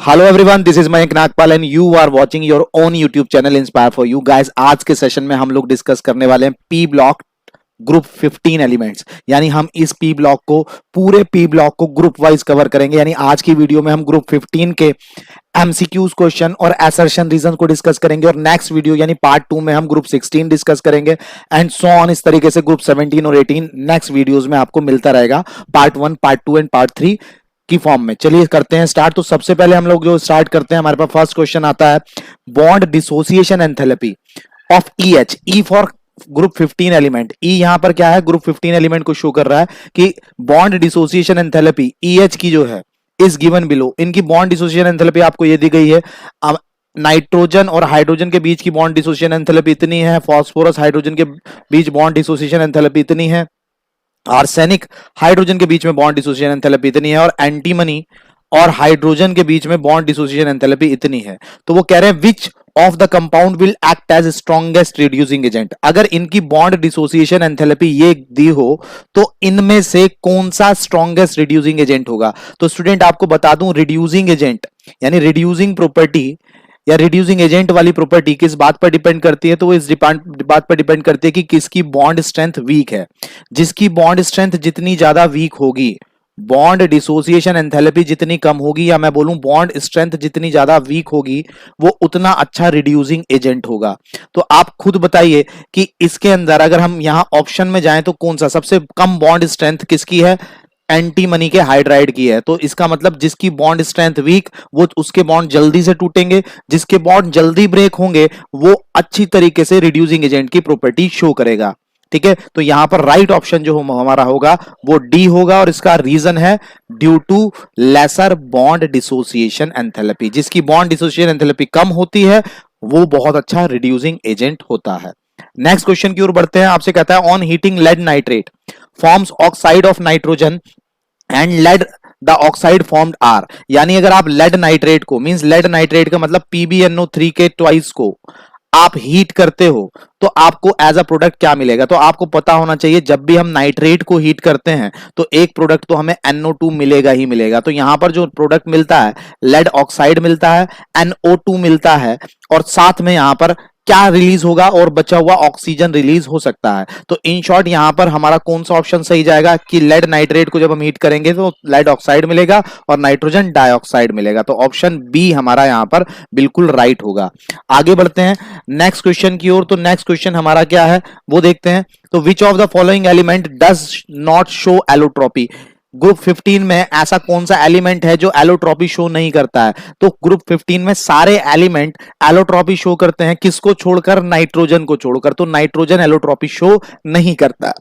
Hello everyone, this is Mayank Nagpal and you are watching your own YouTube channel inspire for you guys. आज के session में हम लोग discuss करने वाले हैं पी ब्लॉक ग्रुप 15 एलिमेंट्स। यानी हम इस पी ब्लॉक को पूरे पी ब्लॉक को ग्रुप वाइज कवर करेंगे। यानी आज की वीडियो में हम ग्रुप 15 के एमसीक्यूज क्वेश्चन और असर्शन रीजन को डिस्कस करेंगे और नेक्स्ट वीडियो यानी पार्ट 2 में हम ग्रुप 16 डिस्कस करेंगे एंड सो ऑन। इस तरीके से ग्रुप 17 और 18 नेक्स्ट वीडियोस में आपको मिलता रहेगा, पार्ट 1, पार्ट 2 एंड पार्ट 3 की फॉर्म में। चलिए करते हैं स्टार्ट। तो सबसे पहले हम लोग जो स्टार्ट करते हैं, हमारे पास फर्स्ट क्वेश्चन आता है bond dissociation enthalpy of EH। E for group 15 element. E यहां पर क्या है, ग्रुप 15 एलिमेंट को शो कर रहा है कि बॉन्ड डिसोसिएशन एंथैल्पी EH की जो है इज गिवन बिलो। इनकी बॉन्ड डिसोसिएशन एंथैल्पी आपको ये दी गई है। अब नाइट्रोजन और हाइड्रोजन के बीच की बॉन्ड डिसोसिएशन एंथैल्पी इतनी है, फास्फोरस हाइड्रोजन के बीच बॉन्ड डिसोसिएशन एंथैल्पी इतनी है, आर्सेनिक हाइड्रोजन के बीच में बॉन्ड डिसोसिएशन एंथैल्पी इतनी है, और एंटीमनी और हाइड्रोजन के बीच में बॉन्ड डिसोसिएशन एंथैल्पी इतनी है। तो वो कह रहे हैं which of the compound will act as strongest reducing agent. अगर इनकी बॉन्ड डिसोसिएशन एंथैल्पी ये दी हो तो इनमें से कौन सा स्ट्रॉन्गेस्ट रिड्यूसिंग एजेंट होगा। तो स्टूडेंट आपको बता दूं, रिड्यूसिंग एजेंट यानी रिड्यूसिंग प्रॉपर्टी या रिड्यूसिंग एजेंट वाली प्रॉपर्टी किस बात पर डिपेंड करती है, तो वो इस बात पर डिपेंड करती है कि किसकी बॉन्ड स्ट्रेंथ वीक है। जिसकी बॉन्ड स्ट्रेंथ जितनी ज्यादा वीक होगी, बॉन्ड डिसोसिएशन एंथैल्पी जितनी कम होगी, या मैं बोलूं बॉन्ड स्ट्रेंथ जितनी ज्यादा वीक होगी, वो उतना अच्छा रिड्यूसिंग एजेंट होगा। तो आप खुद बताइए कि इसके अंदर अगर हम यहां ऑप्शन में जाएं तो कौन सा सबसे कम बॉन्ड स्ट्रेंथ किसकी है, एंटीमनी के हाइड्राइड की है। तो इसका मतलब जिसकी बॉन्ड स्ट्रेंथ वीक वो उसके बॉन्ड जल्दी से टूटेंगे, जिसके बॉन्ड जल्दी ब्रेक होंगे वो अच्छी तरीके से रिड्यूसिंग एजेंट की प्रॉपर्टी शो करेगा। ठीक है, तो यहां पर राइट ऑप्शन जो हमारा होगा वो डी होगा, और इसका रीजन है due to lesser bond dissociation enthalpy. जिसकी बॉन्ड डिसोसिएशन एंथैल्पी कम होती है वो बहुत अच्छा रिड्यूसिंग एजेंट होता है। नेक्स्ट क्वेश्चन की ओर बढ़ते हैं। आपसे कहता है on heating lead nitrate forms oxide of nitrogen and lead the oxide formed are. यानी अगर आप लेड नाइट्रेट को, मींस लेड नाइट्रेट का मतलब PbNO3 के ट्वाइस को आप हीट करते हो तो आपको एज अ प्रोडक्ट क्या मिलेगा। तो आपको पता होना चाहिए जब भी हम नाइट्रेट को हीट करते हैं तो एक प्रोडक्ट तो हमें NO2 मिलेगा ही मिलेगा। तो यहां पर जो प्रोडक्ट मिलता है लेड ऑक्साइड मिलता है, NO2 मिलता है, और साथ में यहां पर क्या रिलीज होगा, और बचा हुआ ऑक्सीजन रिलीज हो सकता है। तो इन शॉर्ट यहां पर हमारा कौन सा ऑप्शन सही जाएगा कि लेड नाइट्रेट को जब हम हीट करेंगे तो लेड ऑक्साइड मिलेगा और नाइट्रोजन डाइऑक्साइड मिलेगा। तो ऑप्शन बी हमारा यहां पर बिल्कुल राइट होगा। आगे बढ़ते हैं नेक्स्ट क्वेश्चन की ओर। तो नेक्स्ट क्वेश्चन हमारा क्या है वो देखते हैं। तो विच of the following element does not show allotropy. Group 15 में ऐसा कौन सा एलिमेंट है जो एलोट्रोपी शो नहीं करता है। तो ग्रुप 15 में सारे एलिमेंट एलोट्रोपी शो करते हैं, किसको छोड़कर, नाइट्रोजन को छोड़कर। तो नाइट्रोजन एलोट्रोपी शो नहीं करता।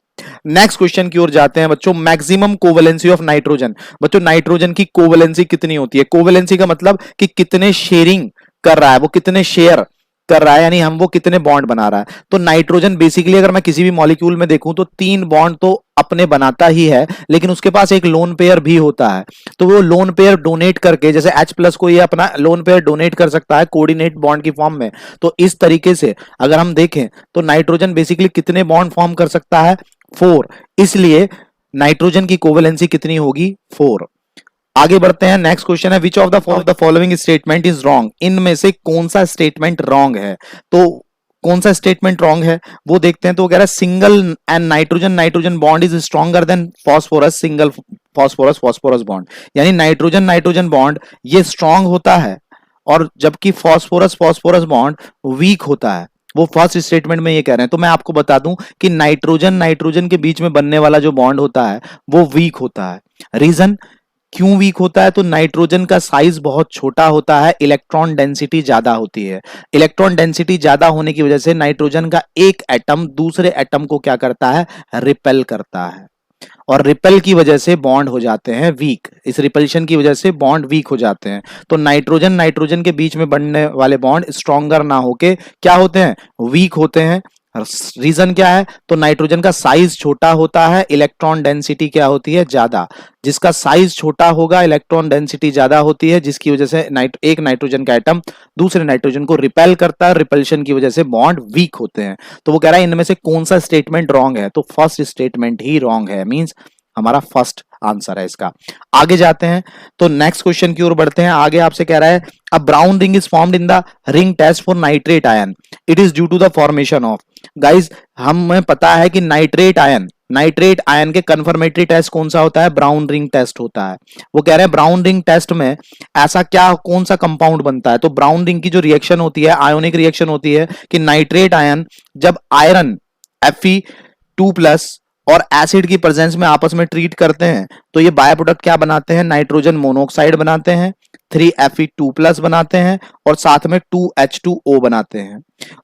नेक्स्ट क्वेश्चन की ओर जाते हैं बच्चों। Maximum covalency of nitrogen. बच्चों नाइट्रोजन की कोवेलेंसी कितनी होती है। कोवेलेंसी का मतलब कि कितने शेयरिंग कर रहा है, वो कितने शेयर कर रहा है, यानी हम वो कितने बॉन्ड बना रहा है। तो नाइट्रोजन बेसिकली अगर मैं किसी भी मॉलिक्यूल में देखूं तो 3 बॉन्ड तो अपने बनाता ही है, लेकिन उसके पास एक लोन पेयर भी होता है। तो वो लोन पेयर डोनेट करके, जैसे H+ को ये अपना लोन पेयर डोनेट कर सकता है कोऑर्डिनेट बॉन्ड की फॉर्म में। तो इस तरीके से अगर हम देखें तो नाइट्रोजन बेसिकली कितने बॉन्ड फॉर्म कर सकता है, 4। इसलिए नाइट्रोजन की कोवेलेंसी कितनी होगी, 4। आगे बढ़ते हैं। नेक्स्ट क्वेश्चन है विच of the following statement is wrong. इनमें से कौन सा स्टेटमेंट रॉन्ग है। तो कौन सा स्टेटमेंट रॉन्ग है वो देखते हैं। तो वो कह रहा है single and nitrogen bond is stronger than phosphorus single phosphorus bond. यानी नाइट्रोजन बॉन्ड ये स्ट्रॉन्ग होता है, और जबकि फॉस्फोरस बॉन्ड वीक होता है। वो फर्स्ट स्टेटमेंट में ये कह रहे हैं। तो मैं आपको बता दूं कि नाइट्रोजन के बीच में बनने वाला जो बॉन्ड होता है वो वीक होता है। रीजन क्यों वीक होता है, तो नाइट्रोजन का साइज बहुत छोटा होता है, इलेक्ट्रॉन डेंसिटी ज्यादा होती है। इलेक्ट्रॉन डेंसिटी ज्यादा होने की वजह से नाइट्रोजन का एक एटम दूसरे एटम को क्या करता है, रिपेल करता है, और रिपेल की वजह से बॉन्ड हो जाते हैं वीक। इस रिपल्शन की वजह से बॉन्ड वीक हो जाते हैं। तो नाइट्रोजन के बीच में बनने वाले बॉन्ड स्ट्रॉन्गर ना होके क्या होते हैं, वीक होते हैं। रीजन क्या है, तो नाइट्रोजन का साइज छोटा होता है, इलेक्ट्रॉन डेंसिटी क्या होती है, ज्यादा। जिसका साइज छोटा होगा इलेक्ट्रॉन डेंसिटी ज्यादा होती है, जिसकी वजह से एक नाइट्रोजन का एटम दूसरे नाइट्रोजन को रिपेल करता है, रिपल्शन की वजह से बॉन्ड वीक होते हैं। तो वो कह रहा है इनमें से कौन सा स्टेटमेंट रॉन्ग है। तो फर्स्ट स्टेटमेंट ही रॉन्ग है, मींस हमारा फर्स्ट आंसर है इसका। आगे जाते हैं तो नेक्स्ट क्वेश्चन की ओर बढ़ते हैं। आगे आपसे कह रहा है a brown ring is formed in the ring test for nitrate ion, it is due to the formation of. Guys हमें पता है कि नाइट्रेट आयन के कन्फर्मेटरी टेस्ट कौन सा होता है, ब्राउन रिंग टेस्ट होता है। वो कह रहे हैं ब्राउन रिंग टेस्ट में ऐसा क्या कौन सा कंपाउंड बनता है, तो ब्राउन रिंग की जो रिएक्शन होती है, आयोनिक रिएक्शन होती है कि नाइट्रेट आयन जब आयरन Fe2+ और एसिड की प्रेजेंस में आपस में ट्रीट करते हैं तो ये बाय प्रोडक्ट क्या बनाते हैं, नाइट्रोजन मोनोऑक्साइड बनाते हैं, 3Fe2+ बनाते हैं और साथ में 2H2O बनाते हैं।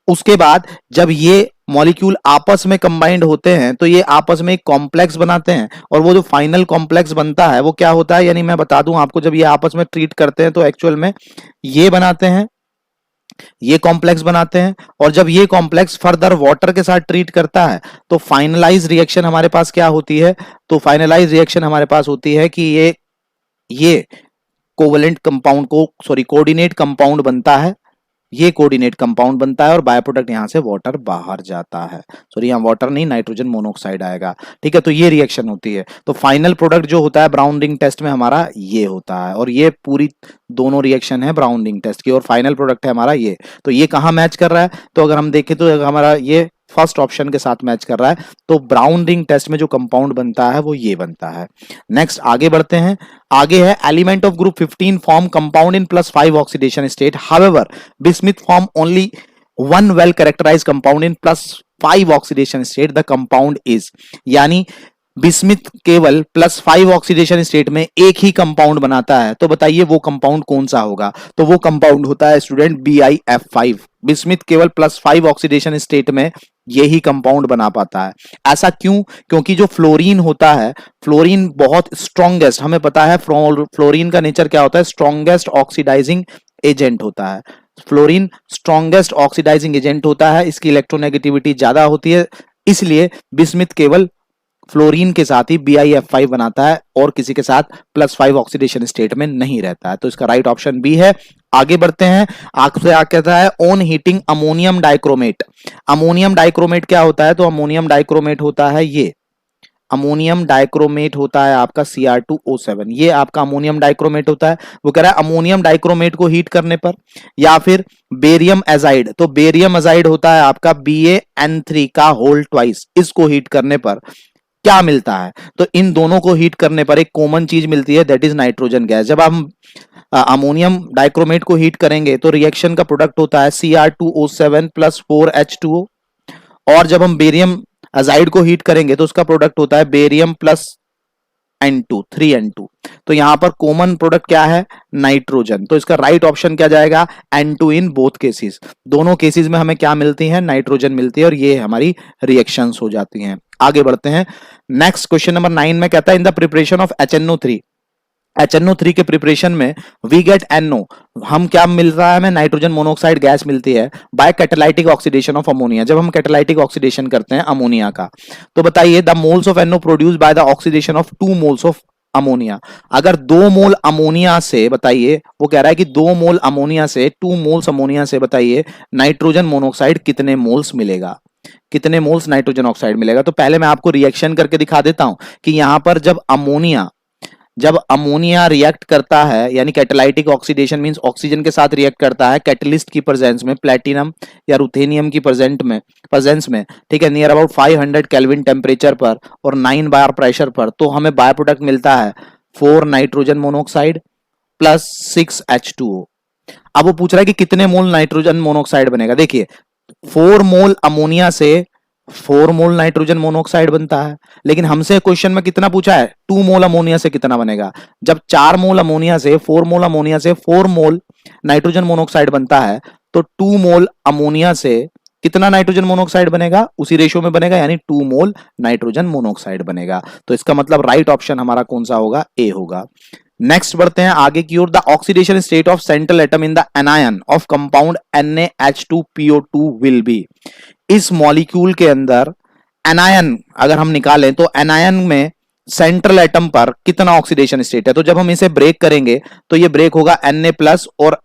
उसके बाद जब ये मॉलिक्यूल आपस में कंबाइंड होते हैं तो ये आपस में एक कॉम्प्लेक्स बनाते हैं और वो जो फाइनल कॉम्प्लेक्स बनता है वो क्या होता है, यानी मैं बता दूं आपको, जब ये आपस में ट्रीट करते हैं तो एक्चुअल में ये बनाते हैं, ये कॉम्प्लेक्स बनाते हैं और जब ये कॉम्प्लेक्स फर्दर वाटर के साथ ट्रीट करता है तो फाइनलाइज रिएक्शन हमारे पास क्या होती है, तो फाइनलाइज रिएक्शन हमारे पास होती है कि ये कोवेलेंट कंपाउंड कोऑर्डिनेट कंपाउंड बनता है, ये कोऑर्डिनेट कंपाउंड बनता है और बाय प्रोडक्ट यहां से वाटर बाहर जाता है, सॉरी यहां वाटर नहीं, नाइट्रोजन मोनोऑक्साइड आएगा। ठीक है, तो ये रिएक्शन होती है। तो फाइनल प्रोडक्ट जो होता है ब्राउन रिंग टेस्ट में हमारा ये होता है और ये पूरी दोनों रिएक्शन है ब्राउन रिंग टेस्ट की और फाइनल प्रोडक्ट है हमारा ये। तो ये कहां मैच कर रहा है, तो अगर हम देखें तो हमारा ये फर्स्ट ऑप्शन के साथ मैच कर रहा है। तो ब्राउन रिंग टेस्ट में जो कंपाउंड बनता है वो ये बनता है। नेक्स्ट आगे बढ़ते हैं। आगे है element of group 15 form compound in +5 oxidation state, however bismuth form only one well characterise compound in +5 oxidation state, the compound is. यानी बिस्मिथ केवल +5 ऑक्सीडेशन स्टेट में एक ही कंपाउंड बनाता है, तो बताइए वो कंपाउंड कौन सा होगा, तो वो कंपाउंड होता है स्टूडेंट BiF5। बिस्मिथ केवल +5 ऑक्सीडेशन स्टेट में यही कंपाउंड बना पाता है। ऐसा क्यों, क्योंकि जो फ्लोरीन होता है, फ्लोरीन बहुत स्ट्रॉन्गेस्ट, हमें पता है फ्लोरीन का नेचर क्या होता है, स्ट्रॉन्गेस्ट ऑक्सीडाइजिंग एजेंट होता है। फ्लोरीन स्ट्रॉन्गेस्ट ऑक्सीडाइजिंग एजेंट होता है, इसकी इलेक्ट्रोनेगेटिविटी ज्यादा होती है, इसलिए बिस्मिथ केवल फ्लोरीन के साथ ही BiF5 बनाता है और किसी के साथ +5 ऑक्सीडेशन स्टेट में नहीं रहता है। तो इसका राइट ऑप्शन बी है। आगे बढ़ते हैं। आपसे आ कहता है on heating ammonium dichromate. Ammonium dichromate क्या होता है, तो अमोनियम डाइक्रोमेट होता है ये, अमोनियम डाइक्रोमेट होता है आपका Cr2O7, ये आपका अमोनियम डाइक्रोमेट होता है। वो कह रहा है अमोनियम डाइक्रोमेट को हीट करने पर या फिर बेरियम एजाइड, तो बेरियम एजाइड होता है आपका BaN3 का होल ट्वाइस, इसको हीट करने पर क्या मिलता है, तो इन दोनों को हीट करने पर एक कॉमन चीज मिलती है, दैट इज नाइट्रोजन गैस। जब हम अमोनियम डाइक्रोमेट को हीट करेंगे तो रिएक्शन का प्रोडक्ट होता है Cr2O7 + 4H2O और जब हम बेरियम अजाइड को हीट करेंगे तो उसका प्रोडक्ट होता है बेरियम + N2 3N2। तो यहां पर कॉमन प्रोडक्ट क्या है, नाइट्रोजन। तो इसका राइट ऑप्शन क्या जाएगा, N2 इन बोथ केसेस। दोनों केसेस में हमें क्या मिलती है, नाइट्रोजन मिलती है और ये हमारी रिएक्शंस हो जाती हैं। आगे बढ़ते हैं। नेक्स्ट क्वेश्चन नंबर 9 में कहता है in the preparation of HNO3 के प्रिपरेशन में वी गेट NO, हम क्या मिल रहा है, हमें नाइट्रोजन मोनोऑक्साइड गैस मिलती है by catalytic oxidation of ammonia. जब हम कैटालाइटिक ऑक्सीडेशन करते हैं अमोनिया का, तो बताइए the moles of NO produced by the oxidation of 2 moles of ammonia. अगर 2 मोल अमोनिया से, बताइए वो कह रहा है कि 2 मोल अमोनिया से 2 मोल्स अमोनिया से बताइए नाइट्रोजन मोनोऑक्साइड कितने मोल्स मिलेगा, कितने मोल्स नाइट्रोजन ऑक्साइड मिलेगा। तो पहले मैं आपको रिएक्शन करके दिखा देता हूं कि यहां पर जब अमोनिया रिएक्ट करता है, यानी कैटालाइटिक ऑक्सीडेशन मींस ऑक्सीजन के साथ रिएक्ट करता है कैटलिस्ट की प्रेजेंस में, प्लेटिनम या रुथेनियम की प्रेजेंस में, ठीक है, नियर अबाउट 500 केल्विन टेम्परेचर पर और 9 बार प्रेशर पर, तो हमें बाय प्रोडक्ट मिलता है 4 नाइट्रोजन मोनोऑक्साइड + 6H2O। अब वो पूछ रहा है कि कितने मोल नाइट्रोजन मोनोऑक्साइड बनेगा। देखिए 4 मोल अमोनिया से 4 मोल नाइट्रोजन मोनोऑक्साइड बनता है, लेकिन हमसे क्वेश्चन में कितना पूछा है, 2 मोल अमोनिया से कितना बनेगा। जब 4 मोल अमोनिया से 4 मोल अमोनिया से 4 मोल नाइट्रोजन मोनोऑक्साइड बनता है तो 2 मोल अमोनिया से कितना नाइट्रोजन मोनोऑक्साइड बनेगा, उसी रेशियो में बनेगा, यानी 2 मोल नाइट्रोजन मोनोऑक्साइड बनेगा। तो इसका मतलब राइट ऑप्शन हमारा कौन सा होगा, ए होगा। नेक्स्ट बढ़ते हैं आगे की ओर। The oxidation state of central atom in the anion of compound NaH2PO2 will be. इस मॉलिक्यूल के अंदर एनायन अगर हम निकालें तो एनायन में सेंट्रल एटम पर कितना ऑक्सीडेशन स्टेट है, तो जब हम इसे ब्रेक करेंगे तो ये ब्रेक होगा Na+ और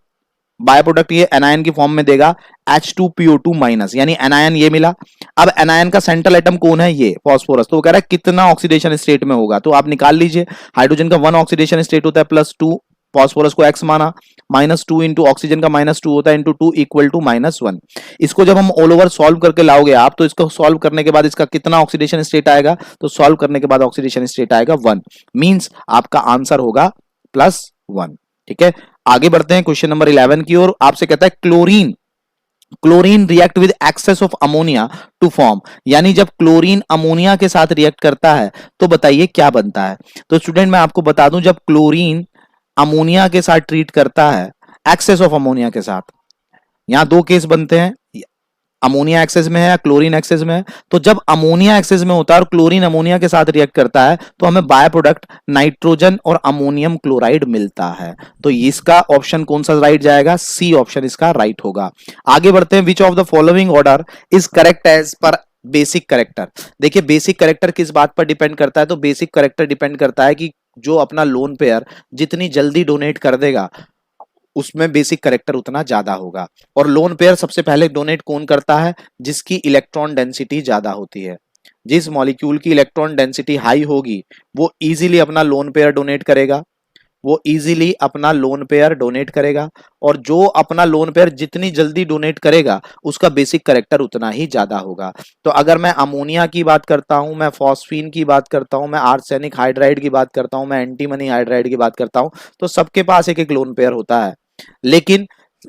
बाय प्रोडक्ट ये एनायन की फॉर्म में देगा H2PO2 माइनस, यानी एनायन ये मिला। अब एनायन का सेंट्रल एटम कौन है, ये फॉस्फोरस, तो वो कह रहा है कितना ऑक्सीडेशन स्टेट में होगा, तो आप निकाल लीजिए। हाइड्रोजन का 1 ऑक्सीडेशन स्टेट होता है +2, फॉस्फोरस को x माना, -2 इंटू ऑक्सीजन का -2 होता है इंटू 2 इक्वल टू -1। इसको जब हम ऑल ओवर सॉल्व करके लाओगे आप, तो इसको सॉल्व करने के बाद इसका कितना ऑक्सीडेशन स्टेट आएगा, तो सॉल्व करने के बाद ऑक्सीडेशन स्टेट आएगा 1, मींस आपका आंसर होगा +1। ठीक है, आगे बढ़ते हैं क्वेश्चन नंबर 11 की ओर। आपसे कहता है chlorine react with excess of ammonia to form, यानी जब क्लोरीन अमोनिया के साथ रिएक्ट करता है तो बताइए क्या बनता है। तो स्टूडेंट मैं आपको बता दूं, जब क्लोरीन अमोनिया के साथ ट्रीट करता है, एक्सेस ऑफ अमोनिया के साथ, यहां दो केस बनते हैं, अमोनिया एक्सेस में है या क्लोरीन एक्सेस में है। तो जब अमोनिया एक्सेस में होता है और क्लोरीन अमोनिया के साथ रिएक्ट करता है तो हमें बाय प्रोडक्ट नाइट्रोजन और अमोनियम क्लोराइड मिलता है। तो इसका ऑप्शन कौन सा राइट जाएगा, सी ऑप्शन इसका राइट होगा। आगे बढ़ते हैं, which of the following order is correct as per basic character. देखिए बेसिक करेक्टर किस बात पर डिपेंड करता है, तो बेसिक करेक्टर डिपेंड करता है कि जो अपना लोन पेयर जितनी जल्दी डोनेट कर देगा उसमें बेसिक करेक्टर उतना ज्यादा होगा। और लोन पेयर सबसे पहले डोनेट कौन करता है, जिसकी इलेक्ट्रॉन डेंसिटी ज्यादा होती है। जिस मॉलिक्यूल की इलेक्ट्रॉन डेंसिटी हाई होगी वो इजीली अपना लोन पेयर डोनेट करेगा, और जो अपना लोन पेयर जितनी जल्दी डोनेट करेगा उसका बेसिक करेक्टर उतना ही ज्यादा होगा। तो अगर मैं अमोनिया की बात करता हूं, मैं फॉस्फीन की बात करता हूं, मैं आर्सेनिक हाइड्राइड की बात करता हूं, मैं एंटीमनी हाइड्राइड की बात करता हूं, तो सबके पास एक एक लोन पेयर होता है, लेकिन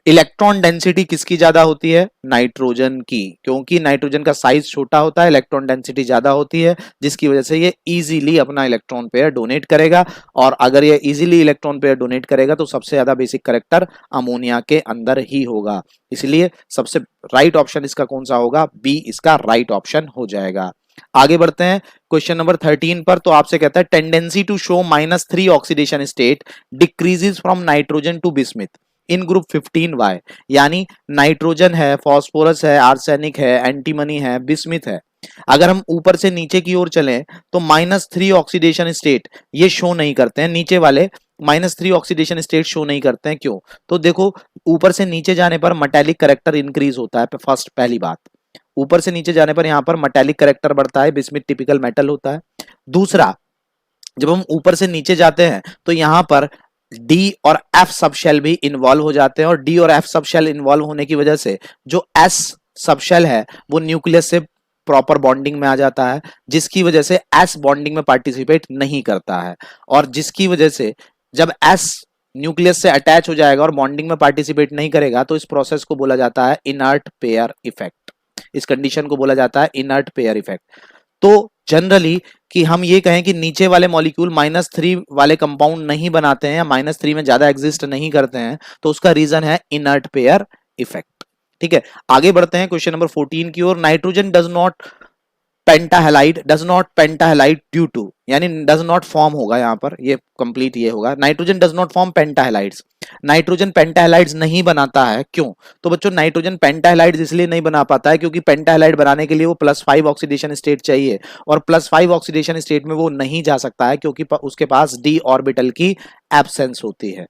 इलेक्ट्रॉन डेंसिटी किसकी ज्यादा होती है, नाइट्रोजन की, क्योंकि नाइट्रोजन का साइज छोटा होता है, इलेक्ट्रॉन डेंसिटी ज्यादा होती है, जिसकी वजह से ये इजीली अपना इलेक्ट्रॉन पेयर डोनेट करेगा। और अगर ये इजीली इलेक्ट्रॉन पेयर डोनेट करेगा तो सबसे ज्यादा बेसिक करेक्टर अमोनिया के अंदर ही होगा। इसलिए सबसे राइट ऑप्शन इसका कौन सा होगा, बी इसका राइट ऑप्शन हो जाएगा। आगे बढ़ते हैं क्वेश्चन नंबर 13 पर। तो आपसे कहता है tendency to show -3 oxidation state decreases from nitrogen to bismuth in group 15Y, यानी नाइट्रोजन है, फास्फोरस है, आर्सेनिक है, एंटीमनी है, बिस्मिथ है। अगर हम ऊपर से नीचे की ओर चलें तो -3 ऑक्सीडेशन स्टेट ये शो नहीं करते हैं, नीचे वाले -3 ऑक्सीडेशन स्टेट शो नहीं करते हैं। क्यों, तो देखो ऊपर से नीचे जाने पर मेटालिक करेक्टर इंक्रीज होता है, फर्स्ट पहली बात, ऊपर से नीचे जाने पर यहां पर मेटालिक करेक्टर बढ़ता है, बिस्मिथ टिपिकल मेटल होता है। दूसरा, जब हम ऊपर से नीचे जाते हैं तो यहां पर डी और एफ सब शेल भी इन्वॉल्व हो जाते हैं, और डी और एफ सब शेल इन्वॉल्व होने की वजह से जो एस सब शेल है वो न्यूक्लियस से प्रॉपर बॉन्डिंग में आ जाता है, जिसकी वजह से एस बॉन्डिंग में पार्टिसिपेट नहीं करता है, और जिसकी वजह से जब एस न्यूक्लियस से अटैच हो जाएगा और बॉन्डिंग में पार्टिसिपेट नहीं करेगा तो इस प्रोसेस को बोला जाता है इनर्ट पेयर इफेक्ट। इस कंडीशन को बोला जाता है इनर्ट पेयर इफेक्ट। तो जनरली कि हम ये कहें कि नीचे वाले मॉलिक्यूल -3 वाले कंपाउंड नहीं बनाते हैं या -3 में ज्यादा एग्जिस्ट नहीं करते हैं, तो उसका रीजन है इनर्ट पेयर इफेक्ट। ठीक है, आगे बढ़ते हैं क्वेश्चन नंबर 14 की ओर। Nitrogen does not pentahalide due to, यानी डज नॉट फॉर्म होगा यहां पर, ये कंप्लीट ये होगा, nitrogen does not form pentahalides. Nitrogen pentahalides नहीं बनाता है, क्यों, तो बच्चों नाइट्रोजन पेंटाहेलाइड्स इसलिए नहीं बना पाता है क्योंकि पेंटाहेलाइड बनाने के लिए वो +5 ऑक्सीडेशन स्टेट चाहिए, और +5 ऑक्सीडेशन स्टेट में वो नहीं जा सकता है क्योंकि उसके पास डी ऑर्बिटल की एब्सेंस होती है।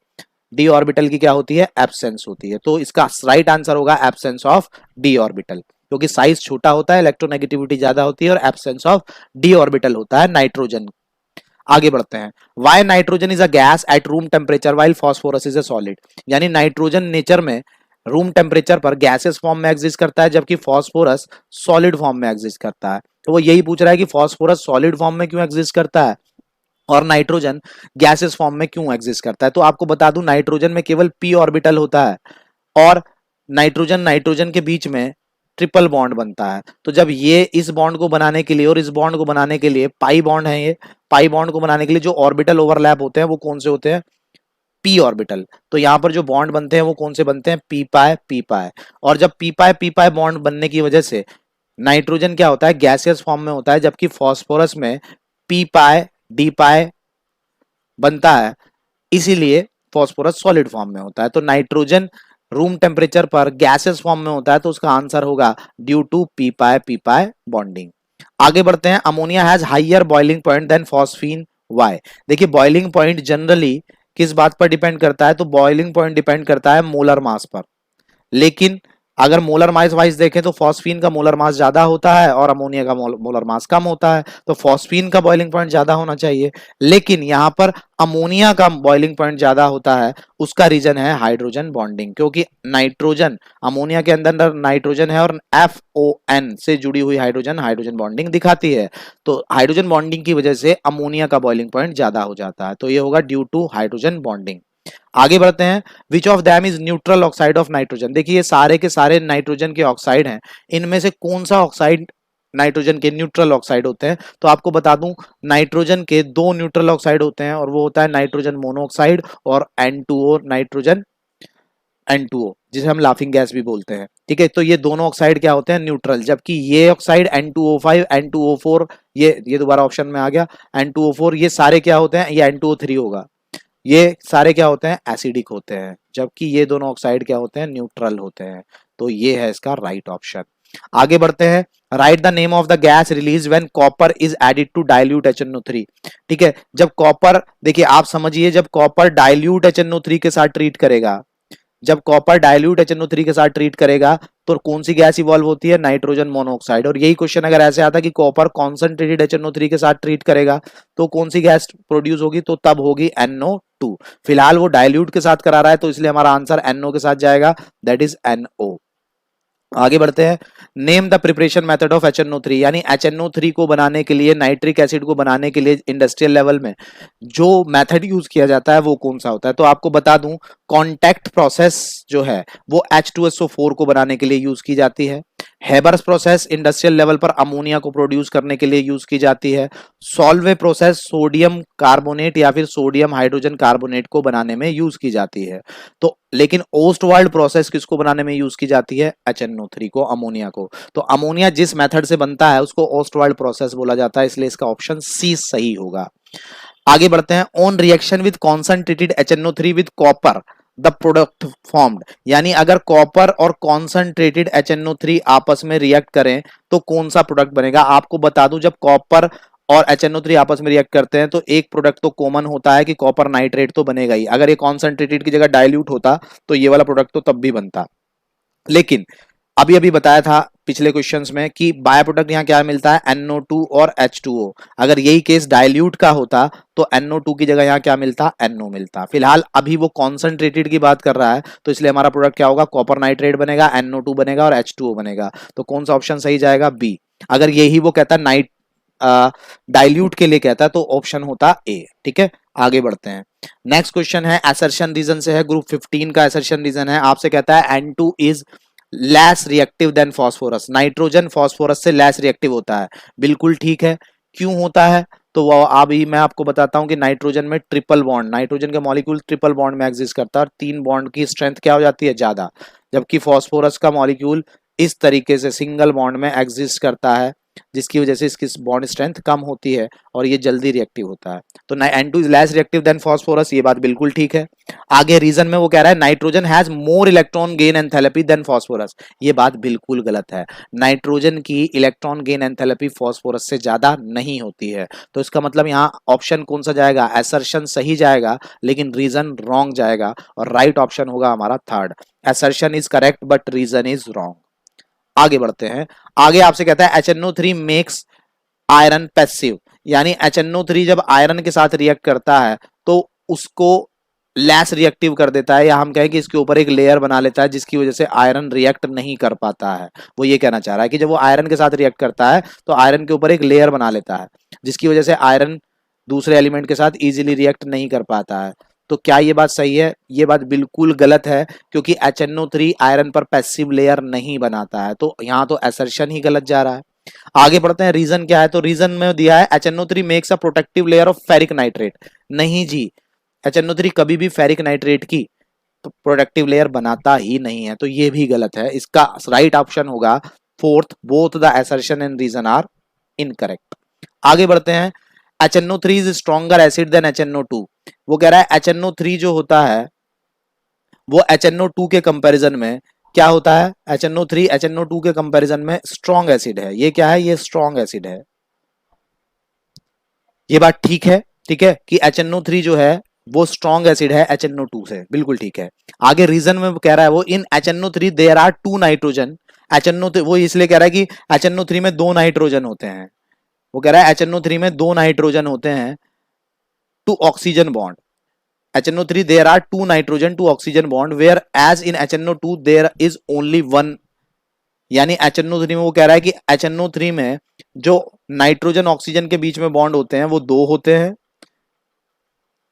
डी ऑर्बिटल की क्या होती है, एब्सेंस होती है। तो इसका राइट आंसर होगा एब्सेंस ऑफ डी ऑर्बिटल, क्योंकि साइज छोटा होता है, इलेक्ट्रोनेगेटिविटी ज्यादा होती है, और एब्सेंस ऑफ डी ऑर्बिटल होता है नाइट्रोजन। आगे बढ़ते हैं, why nitrogen is a gas at room temperature while phosphorus is a solid, यानी नाइट्रोजन नेचर में रूम टेम्परेचर पर गैसेस फॉर्म में एग्जिस्ट करता है जबकि फॉस्फोरस सॉलिड फॉर्म में एग्जिस्ट करता है। तो वो यही पूछ रहा है कि फॉस्फोरस सॉलिड फॉर्म में क्यों एग्जिस्ट करता है और नाइट्रोजन गैसेस फॉर्म में क्यों एग्जिस्ट करता है। तो आपको बता दूं नाइट्रोजन में केवल p ऑर्बिटल होता है, और नाइट्रोजन के बीच में ट्रिपल बॉन्ड बनता है। तो जब ये इस बॉन्ड को बनाने के लिए और इस बॉन्ड को बनाने के लिए पाई बॉन्ड है, ये पाई बॉन्ड को बनाने के लिए जो ऑर्बिटल ओवरलैप होते हैं वो कौन से होते हैं, p ऑर्बिटल। तो यहाँ पर जो बॉन्ड बनते हैं वो कौन से बनते हैं, p पाई। और जब p पाई बॉन्ड बनने की वजह से नाइट्रोजन क्या होता है, गैसियस फॉर्म में होता है, जबकि फॉस्फोरस में p पाई डी पाई बनता है, इसीलिए फॉस्फोरस सॉलिड फॉर्म में होता है। तो नाइट्रोजन रूम टेम्परेचर पर गैसेस फॉर्म में होता है, तो उसका आंसर होगा due to p pi bonding. आगे बढ़ते हैं, ammonia has higher boiling point than phosphine, why. देखिए बॉइलिंग पॉइंट जनरली किस बात पर डिपेंड करता है, तो बॉइलिंग पॉइंट डिपेंड करता है मोलर मास पर। लेकिन अगर मोलर मास वाइज देखें तो फॉस्फीन का मोलर मास ज्यादा होता है और अमोनिया का मोलर मास कम होता है, तो फॉस्फीन का बॉइलिंग पॉइंट ज्यादा होना चाहिए। लेकिन यहाँ पर अमोनिया का बॉइलिंग पॉइंट ज्यादा होता है, उसका रीजन है हाइड्रोजन बॉन्डिंग, क्योंकि नाइट्रोजन, अमोनिया के अंदर नाइट्रोजन है और FON से जुड़ी हुई हाइड्रोजन हाइड्रोजन बॉन्डिंग दिखाती है, तो हाइड्रोजन बॉन्डिंग की वजह से अमोनिया का बॉइलिंग पॉइंट ज्यादा हो जाता है, तो ये होगा ड्यू टू हाइड्रोजन बॉन्डिंग। आगे बढ़ते हैं, which of them is neutral oxide of nitrogen. देखिए ये सारे के सारे नाइट्रोजन के ऑक्साइड हैं, इनमें से कौन सा ऑक्साइड नाइट्रोजन के न्यूट्रल ऑक्साइड होते हैं, तो आपको बता दूं नाइट्रोजन के दो न्यूट्रल ऑक्साइड होते हैं, और वो होता है नाइट्रोजन मोनोऑक्साइड और N2O, नाइट्रोजन N2O, जिसे हम लाफिंग गैस भी बोलते हैं, ठीक है। तो ये दोनों ऑक्साइड क्या होते हैं, न्यूट्रल, जबकि ये ऑक्साइड N2O5, N2O4, ये दोबारा ऑप्शन में आ गया, N2O4, ये सारे क्या होते हैं, ये N2O3 होगा, ये सारे क्या होते हैं, एसिडिक होते हैं, जबकि ये दोनों ऑक्साइड क्या होते हैं, न्यूट्रल होते हैं, तो ये है इसका राइट ऑप्शन। आगे बढ़ते हैं, write the name of the gas release when copper is added to dilute HNO3। ठीक है, जब कॉपर, देखिए आप समझिए, जब कॉपर डाइल्यूट HNO3 के साथ ट्रीट करेगा, जब कॉपर डाइल्यूट HNO3 के साथ ट्रीट करेगा तो कौन सी गैस इवॉल्व होती है, नाइट्रोजन मोनोऑक्साइड। और यही क्वेश्चन अगर ऐसे आता कि कॉपर कॉन्सेंट्रेटेड HNO3 के साथ ट्रीट करेगा तो कौन सी गैस प्रोड्यूस होगी, तो तब होगी NO2। फिलहाल वो डाइल्यूट के साथ करा रहा है, तो इसलिए हमारा आंसर NO के साथ जाएगा, दैट इज NO। आगे बढ़ते हैं, name the preparation method of HNO3, यानी HNO3 को बनाने के लिए, नाइट्रिक एसिड को बनाने के लिए इंडस्ट्रियल लेवल में जो मेथड यूज किया जाता है वो कौन सा होता है, तो आपको बता दूं कॉन्टैक्ट प्रोसेस जो है वो H2SO4 को बनाने के लिए यूज की जाती है। हेबर्स प्रोसेस इंडस्ट्रियल लेवल पर अमोनिया को प्रोड्यूस करने के लिए यूज की जाती है। सॉल्वे प्रोसेस सोडियम कार्बोनेट या फिर सोडियम हाइड्रोजन कार्बोनेट को बनाने में यूज की जाती है। तो लेकिन ओस्टवाल्ड प्रोसेस किसको बनाने में यूज की जाती है, HNO3 को, अमोनिया को। तो अमोनिया जिस मेथड से बनता है उसको ओस्टवाल्ड प्रोसेस बोला जाता है, इसलिए इसका ऑप्शन सी सही होगा। आगे बढ़ते हैं, on reaction with concentrated HNO3 with copper the product formed, यानी अगर कॉपर और कॉन्सेंट्रेटेड HNO3 आपस में रिएक्ट करें तो कौन सा प्रोडक्ट बनेगा। आपको बता दूं जब कॉपर और HNO3 आपस में रिएक्ट करते हैं तो एक प्रोडक्ट तो कॉमन होता है कि कॉपर नाइट्रेट तो बनेगा ही, अगर ये कॉन्सेंट्रेटेड की जगह डाइल्यूट होता तो ये वाला प्रोडक्ट तो तब भी बनता। लेकिन अभी अभी बताया था पिछले क्वेश्चंस में कि बाय प्रोडक्ट यहाँ क्या मिलता है, NO2 और H2O। अगर यही केस डाइल्यूट का होता तो NO2 की जगह यहाँ क्या मिलता, NO मिलता। फिलहाल अभी वो कॉन्सेंट्रेटेड की बात कर रहा है, तो इसलिए हमारा प्रोडक्ट क्या होगा, कॉपर नाइट्रेट बनेगा, NO2 बनेगा और H2O बनेगा। तो कौन सा ऑप्शन सही जाएगा, बी। अगर यही वो कहता नाइट डाइल्यूट के लिए कहता तो ऑप्शन होता ए। ठीक है, आगे बढ़ते हैं, नेक्स्ट क्वेश्चन है असर्शन रीजन से है, ग्रुप 15 का असर्शन रीजन है। आपसे कहता है N2 is less reactive than phosphorus, nitrogen phosphorus से लेस रिएक्टिव होता है। बिल्कुल ठीक है, क्यों होता है, तो वो अभी मैं आपको बताता हूं कि नाइट्रोजन में ट्रिपल बॉन्ड, नाइट्रोजन का मॉलिक्यूल ट्रिपल बॉन्ड में एग्जिस्ट करता है और 3 बॉन्ड की स्ट्रेंथ क्या हो जाती है, ज्यादा, जबकि फास्फोरस का मॉलिक्यूल इस तरीके से सिंगल बॉन्ड में एग्जिस्ट करता है, जिसकी वजह से इसकी बॉन्ड स्ट्रेंथ कम होती है और ये जल्दी रिएक्टिव होता है। तो N2 is less reactive than phosphorus, ये बात बिल्कुल ठीक है। आगे रीजन में वो कह रहा है nitrogen has more electron gain enthalpy than phosphorus, ये बात बिल्कुल गलत है। नाइट्रोजन की इलेक्ट्रॉन गेन एंथैल्पी फास्फोरस से ज्यादा नहीं होती है, तो इसका मतलब यहाँ ऑप्शन कौन सा जाएगा, असर्शन सही जाएगा लेकिन रीजन रॉन्ग जाएगा, और राइट ऑप्शन होगा हमारा third, assertion is correct but reason is wrong. आगे बढ़ते हैं, आगे आपसे कहता है HNO3 मेक्स आयरन पैसिव, यानी HNO3 जब आयरन के साथ रिएक्ट करता है तो उसको लेस रिएक्टिव कर देता है, या हम कहें कि इसके ऊपर एक लेयर बना लेता है जिसकी वजह से आयरन रिएक्ट नहीं कर पाता है। वो ये कहना चाह रहा है कि जब वो आयरन के साथ रिएक्ट करता है तो आयरन के ऊपर एक लेयर बना लेता है जिसकी वजह से आयरन दूसरे एलिमेंट के साथ इजीली रिएक्ट नहीं कर पाता है। तो क्या ये बात सही है, ये बात बिल्कुल गलत है, क्योंकि HNO3 आयरन पर पैसिव लेयर नहीं बनाता है, तो यहाँ तो असर्शन ही गलत जा रहा है। आगे बढ़ते हैं, रीजन क्या है, तो रीजन में दिया है HNO3 makes a protective layer of ferric nitrate. नहीं जी, HNO3 कभी भी फेरिक नाइट्रेट की प्रोटेक्टिव लेयर बनाता ही नहीं है, तो ये भी गलत है। इसका राइट ऑप्शन होगा fourth, both the assertion and reason are incorrect. आगे बढ़ते हैं, HNO3 is stronger acid then HNO2। वो कह रहा है HNO3 जो होता है वो HNO2 के कंपैरिजन में क्या होता है, HNO3 HNO2 के कंपैरिजन में स्ट्रॉन्ग एसिड है। ये क्या है, ये स्ट्रॉन्ग एसिड है। ये बात ठीक है, ठीक है, कि HNO3 जो है वो स्ट्रॉन्ग एसिड है HNO2 से, बिल्कुल ठीक है। आगे रीजन में कह रहा है वो in HNO3 there are 2 nitrogen. HNO वो इसलिए कह रहा है कि HNO3 में 2 नाइट्रोजन होते हैं। वो कह रहा है HNO3 में 2 नाइट्रोजन होते हैं to oxygen bond. HNO3 there are 2 nitrogen to oxygen bond whereas in HNO2 there is only 1। यानी HNO3 में वो कह रहा है कि HNO3 में जो नाइट्रोजन ऑक्सीजन के बीच में बॉन्ड होते हैं वो 2 होते हैं,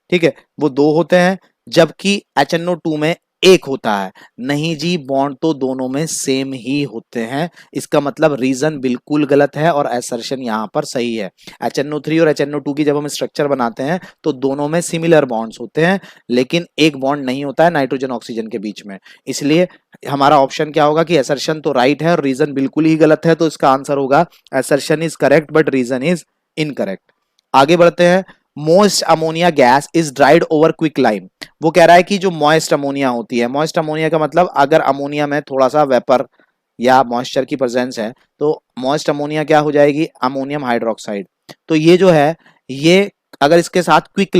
ठीक है, वो 2 होते हैं, जबकि HNO2 में 1 होता है। नहीं जी, बॉन्ड तो दोनों में सेम ही होते हैं। इसका मतलब रीजन बिल्कुल गलत है और असर्शन यहां पर सही है। HNO3 और HNO2 की जब हम स्ट्रक्चर बनाते हैं तो दोनों में सिमिलर बॉन्ड्स होते हैं, लेकिन एक बॉन्ड नहीं होता है नाइट्रोजन ऑक्सीजन के बीच में। इसलिए हमारा ऑप्शन क्या होगा कि असर्शन तो राइट है और रीजन बिल्कुल ही गलत है, तो इसका आंसर होगा assertion is correct but reason is incorrect. आगे बढ़ते हैं। Moist ammonia gas is dried over quick lime. वो कह रहा है कि जो मॉइस्ट अमोनिया होती है, मॉइस्ट अमोनिया का मतलब अगर अमोनिया में थोड़ा सा वेपर या मॉइस्चर की प्रेजेंस है तो मॉइस्ट अमोनिया क्या हो जाएगी, अमोनियम हाइड्रोक्साइड। तो ये जो है, ये अगर इसके साथ क्विक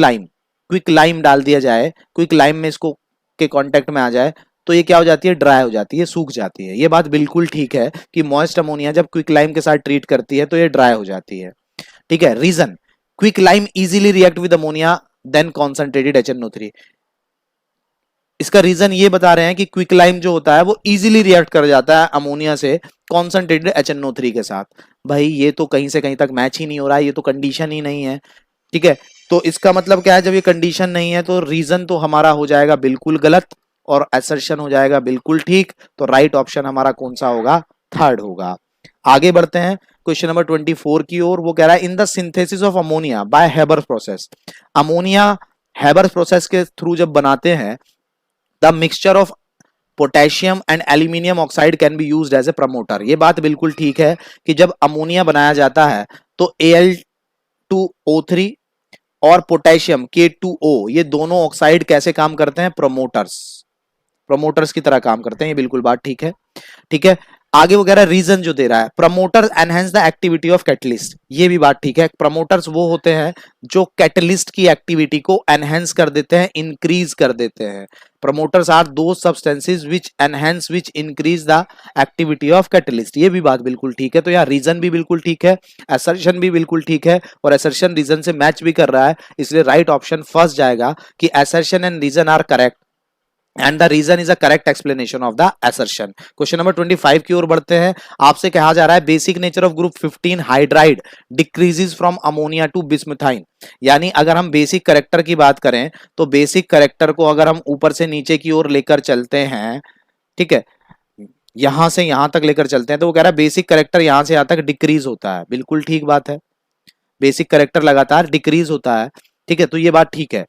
लाइम डाल दिया जाए, क्विक लाइम में इसको के कांटेक्ट में आ जाए तो ये क्या हो जाती है, ड्राई हो जाती है, सूख जाती है। ये बात बिल्कुल ठीक है कि मॉइस्ट अमोनिया जब क्विक लाइम के साथ ट्रीट करती है तो ये ड्राई हो जाती है, ठीक है। Reason, quick lime easily react with ammonia than concentrated HNO3। इसका रीजन ये बता रहे हैं कि क्विक लाइम जो होता है वो इजीली रिएक्ट कर जाता है अमोनिया से कॉन्सेंट्रेटेड HNO3 के साथ। भाई ये तो कहीं से कहीं तक मैच ही नहीं हो रहा है, ये तो कंडीशन ही नहीं है, ठीक है। तो इसका मतलब क्या है, जब ये कंडीशन नहीं है तो रीजन तो हमारा हो जाएगा बिल्कुल गलत और असर्शन हो जाएगा बिल्कुल ठीक। तो राइट ऑप्शन हमारा कौन सा होगा, थर्ड होगा। आगे बढ़ते हैं क्वेश्चन नंबर 24 की ओर। वो कह रहा है in the synthesis of ammonia by Haber process. Ammonia Haber process के थ्रू जब बनाते हैं, the mixture of potassium and aluminium oxide can be used as a promoter. ये बात बिल्कुल ठीक है कि जब अमोनिया बनाया जाता है तो Al2O3 और पोटेशियम K2O ये दोनों ऑक्साइड कैसे काम करते हैं, प्रमोटर्स की तरह काम करते हैं। ये बिल्कुल बात ठीक है, ठीक है। आगे वो कह रहा है रीजन जो दे रहा है, promoters enhance the activity of catalyst. ये भी बात ठीक है, प्रमोटर्स वो होते हैं जो कैटलिस्ट की एक्टिविटी को एनहेंस कर देते हैं, इंक्रीज कर देते हैं। प्रमोटर्स आर दो substances which enhance which increase the activity of catalyst. ये भी बात बिल्कुल ठीक है। तो यार रीजन भी बिल्कुल ठीक है, असर्शन भी बिल्कुल ठीक है और असर्शन रीजन से मैच भी कर रहा है, इसलिए राइट ऑप्शन फर्स्ट जाएगा कि assertion and reason are correct and the reason is a correct explanation of the assertion। Question number 25 की ओर बढ़ते हैं। आपसे कहा जा रहा है basic nature of group 15 hydride decreases from ammonia to bismuthine. यानी अगर हम बेसिक करेक्टर की बात करें तो बेसिक करेक्टर को अगर हम ऊपर से नीचे की ओर लेकर चलते हैं, ठीक है, यहां से यहां तक लेकर चलते हैं, तो वो कह रहा है बेसिक करेक्टर यहां से यहां तक डिक्रीज होता है। बिल्कुल ठीक बात है, बेसिक करेक्टर लगातार डिक्रीज होता है, ठीक है, तो ये बात ठीक है।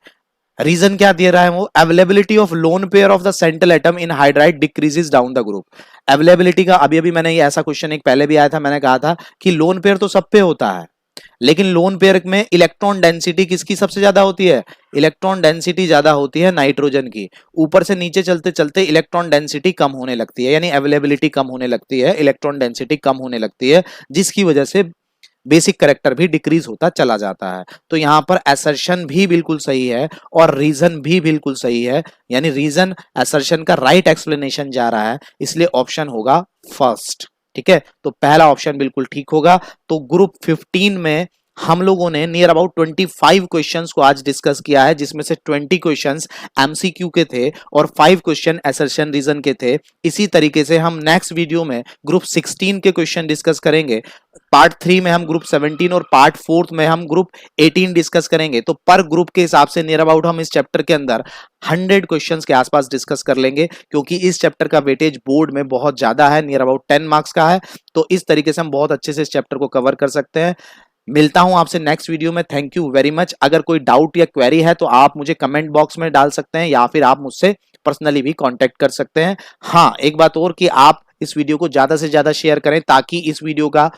रीजन क्या दे रहा है वो, availability of lone pair of the central atom in hydride decreases down the group. Availability का अभी अभी मैंने ये ऐसा क्वेश्चन एक पहले भी आया था, मैंने कहा था कि लोन पेयर तो सब पे होता है, लेकिन लोन पेयर में इलेक्ट्रॉन डेंसिटी किसकी सबसे ज्यादा होती है, इलेक्ट्रॉन डेंसिटी ज्यादा होती है नाइट्रोजन की। ऊपर से नीचे चलते चलते इलेक्ट्रॉन डेंसिटी कम होने लगती है, यानी अवेलेबिलिटी कम होने लगती है, इलेक्ट्रॉन डेंसिटी कम होने लगती है, जिसकी वजह से बेसिक करेक्टर भी डिक्रीज होता चला जाता है। तो यहां पर असर्शन भी बिल्कुल सही है और रीजन भी बिल्कुल सही है, यानी रीजन असर्शन का राइट एक्सप्लेनेशन जा रहा है, इसलिए ऑप्शन होगा फर्स्ट, ठीक है। तो पहला ऑप्शन बिल्कुल ठीक होगा। तो ग्रुप 15 में हम लोगों ने नियर अबाउट 25 क्वेश्चंस को आज डिस्कस किया है, जिसमें से 20 क्वेश्चंस एमसीक्यू के थे और 5 क्वेश्चन असर्शन रीजन के थे। इसी तरीके से हम नेक्स्ट वीडियो में ग्रुप 16 के क्वेश्चन डिस्कस करेंगे। पार्ट 3 में हम ग्रुप 17 और पार्ट 4 में हम ग्रुप 18 डिस्कस करेंगे। तो पर ग्रुप के हिसाब से नियर अबाउट हम इस चैप्टर के अंदर 100 क्वेश्चंस के आसपास डिस्कस कर लेंगे, क्योंकि इस चैप्टर का वेटेज बोर्ड में बहुत ज्यादा है, नियर अबाउट 10 मार्क्स का है। तो इस तरीके से हम बहुत अच्छे से इस चैप्टर को कवर कर सकते हैं। मिलता हूं आपसे नेक्स्ट वीडियो में। Thank you very much. अगर कोई डाउट या क्वेरी है तो आप मुझे कमेंट बॉक्स में डाल सकते हैं या फिर आप मुझसे पर्सनली भी कांटेक्ट कर सकते हैं। हाँ, एक बात और कि आप इस वीडियो को ज्यादा से ज्यादा शेयर करें ताकि इस वीडियो का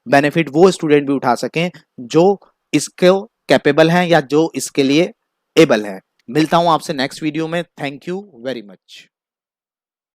बेनिफिट वो स्टूडेंट भी उठा सकें जो इसको कैपेबल हैं या जो इसके लिए एबल हैं। मिलता हूं आपसे नेक्स्ट वीडियो में। Thank you very much.